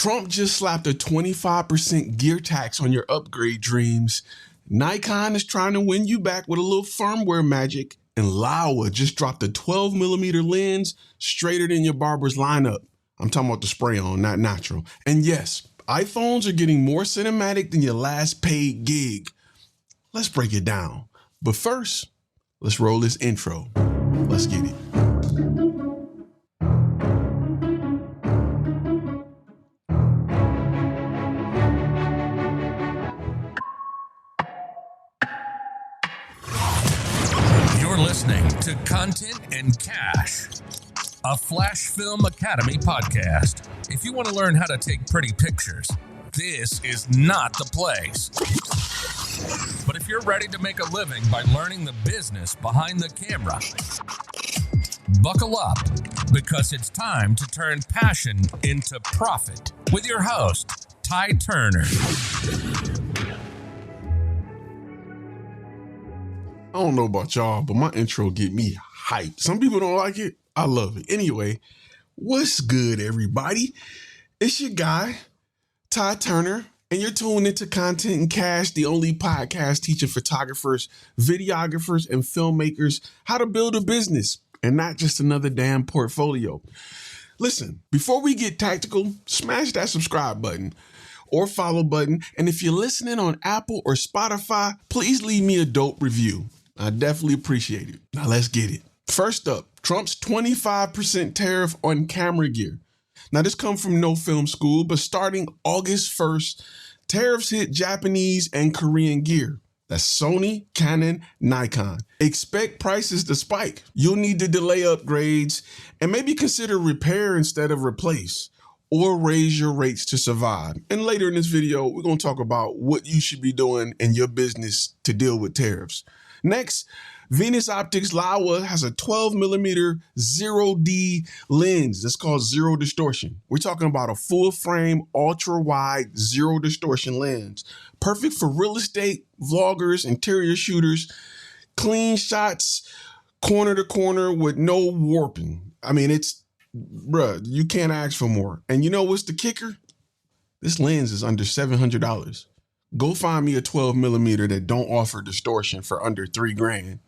Trump just slapped a 25% gear tax on your upgrade dreams. Nikon is trying to win you back with a little firmware magic. And Laowa just dropped a 12mm lens straighter than your barber's lineup. I'm talking about the spray on, not natural. And yes, iPhones are getting more cinematic than your last paid gig. Let's break it down. But first, let's roll this intro. Let's get it. You're listening to Content and Cash, a FlashFilm Academy podcast. If you want to learn how to take pretty pictures, this is not the place. But if you're ready to make a living by learning the business behind the camera, buckle up, because it's time to turn passion into profit with your host, Ty Turner. I don't know about y'all, but my intro get me hyped. Some people don't like it. I love it. Anyway, what's good, everybody? It's your guy, Ty Turner, and you're tuned into Content and Cash, the only podcast teaching photographers, videographers, and filmmakers how to build a business and not just another damn portfolio. Listen, before we get tactical, smash that subscribe button or follow button. And if you're listening on Apple or Spotify, please leave me a dope review. I definitely appreciate it. Now let's get it. First up, Trump's 25% tariff on camera gear. Now this comes from No Film School, but starting August 1st, tariffs hit Japanese and Korean gear. That's Sony, Canon, Nikon. Expect prices to spike. You'll need to delay upgrades and maybe consider repair instead of replace, or raise your rates to survive. And later in this video, we're going to talk about what you should be doing in your business to deal with tariffs. Next, Venus Optics Laowa has a 12mm 0D lens. That's called zero distortion. We're talking about a full frame, ultra wide, zero distortion lens. Perfect for real estate, vloggers, interior shooters, clean shots, corner to corner with no warping. I mean, bruh, you can't ask for more. And you know what's the kicker? This lens is under $700. Go find me a 12mm that don't offer distortion for under $3,000.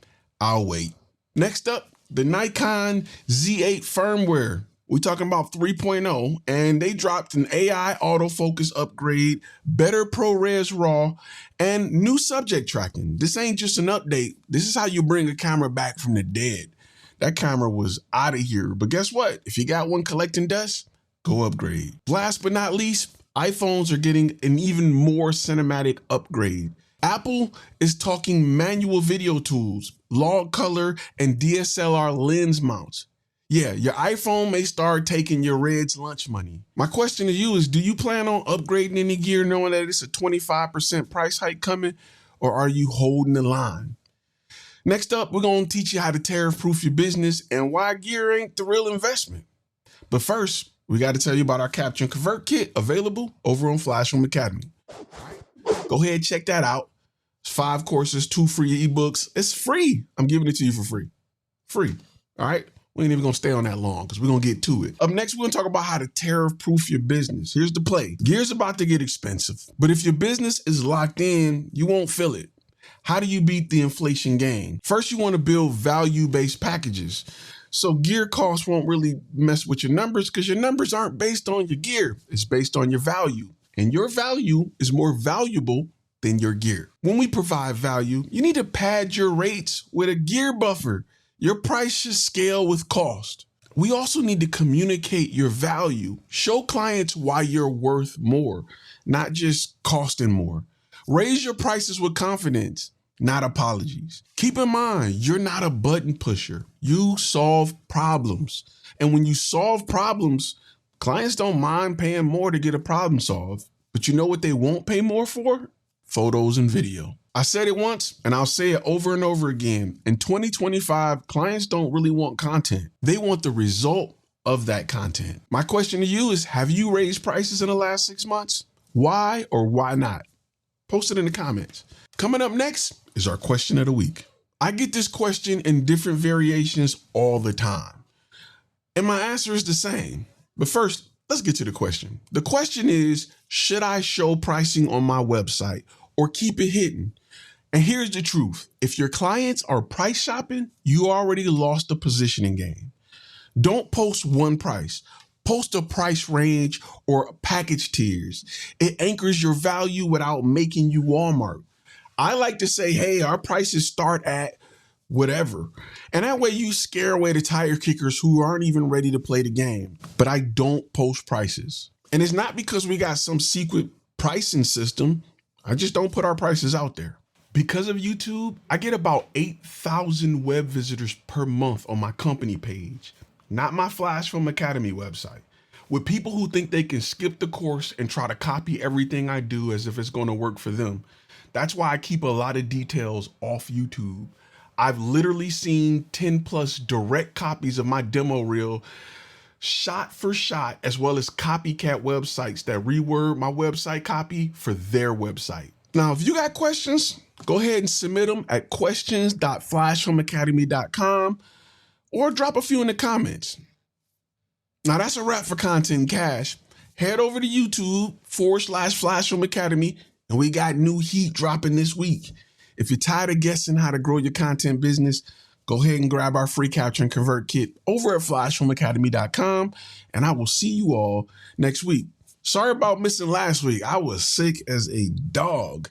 I'll wait. Next up, the Nikon Z8 firmware. We're talking about 3.0, and they dropped an AI autofocus upgrade, better ProRes RAW, and new subject tracking. This ain't just an update. This is how you bring a camera back from the dead. That camera was out of here, but guess what? If you got one collecting dust, go upgrade. Last but not least, iPhones are getting an even more cinematic upgrade. Apple is talking manual video tools, log color, and DSLR lens mounts. Yeah, your iPhone may start taking your Red's lunch money. My question to you is, do you plan on upgrading any gear knowing that it's a 25% price hike coming, or are you holding the line? Next up, we're going to teach you how to tariff-proof your business and why gear ain't the real investment. But first, we got to tell you about our Capture and Convert kit available over on FlashFilm Academy. Go ahead, check that out. It's 5 courses, 2 free ebooks. It's free. I'm giving it to you for free. Free. All right? We ain't even going to stay on that long because we're going to get to it. Up next, we're going to talk about how to tariff-proof your business. Here's the play. Gear's about to get expensive, but if your business is locked in, you won't feel it. How do you beat the inflation game? First, you want to build value-based packages. So gear costs won't really mess with your numbers because your numbers aren't based on your gear. It's based on your value. And your value is more valuable than your gear. When we provide value, you need to pad your rates with a gear buffer. Your price should scale with cost. We also need to communicate your value. Show clients why you're worth more, not just costing more. Raise your prices with confidence, not apologies. Keep in mind, you're not a button pusher. You solve problems. And when you solve problems, clients don't mind paying more to get a problem solved. But you know what they won't pay more for? Photos and video. I said it once, and I'll say it over and over again. In 2025, clients don't really want content. They want the result of that content. My question to you is, have you raised prices in the last 6 months? Why or why not? Post it in the comments. Coming up next is our question of the week. I get this question in different variations all the time, and my answer is the same. But first, let's get to the question. The question is, should I show pricing on my website or keep it hidden? And here's the truth. If your clients are price shopping, you already lost the positioning game. Don't post one price. Post a price range or package tiers. It anchors your value without making you Walmart. I like to say, hey, our prices start at whatever. And that way you scare away the tire kickers who aren't even ready to play the game. But I don't post prices. And it's not because we got some secret pricing system. I just don't put our prices out there. Because of YouTube, I get about 8,000 web visitors per month on my company page, not my FlashFilm Academy website, with people who think they can skip the course and try to copy everything I do as if it's going to work for them. That's why I keep a lot of details off YouTube. I've literally seen 10 plus direct copies of my demo reel shot for shot, as well as copycat websites that reword my website copy for their website. Now, if you got questions, go ahead and submit them at questions.flashfilmacademy.com or drop a few in the comments. Now, that's a wrap for Content and Cash. Head over to YouTube/FlashFilm Academy, and we got new heat dropping this week. If you're tired of guessing how to grow your content business, go ahead and grab our free Capture and Convert kit over at flashfilmacademy.com, and I will see you all next week. Sorry about missing last week. I was sick as a dog.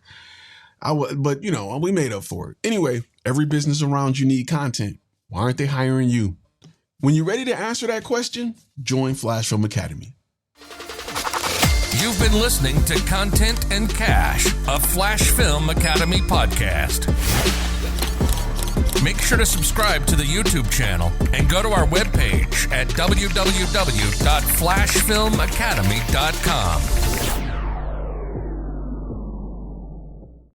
But we made up for it. Anyway, every business around you need content. Why aren't they hiring you? When you're ready to answer that question, join FlashFilm Academy. You've been listening to Content and Cash, a FlashFilm Academy podcast. Make sure to subscribe to the YouTube channel and go to our webpage at www.flashfilmacademy.com.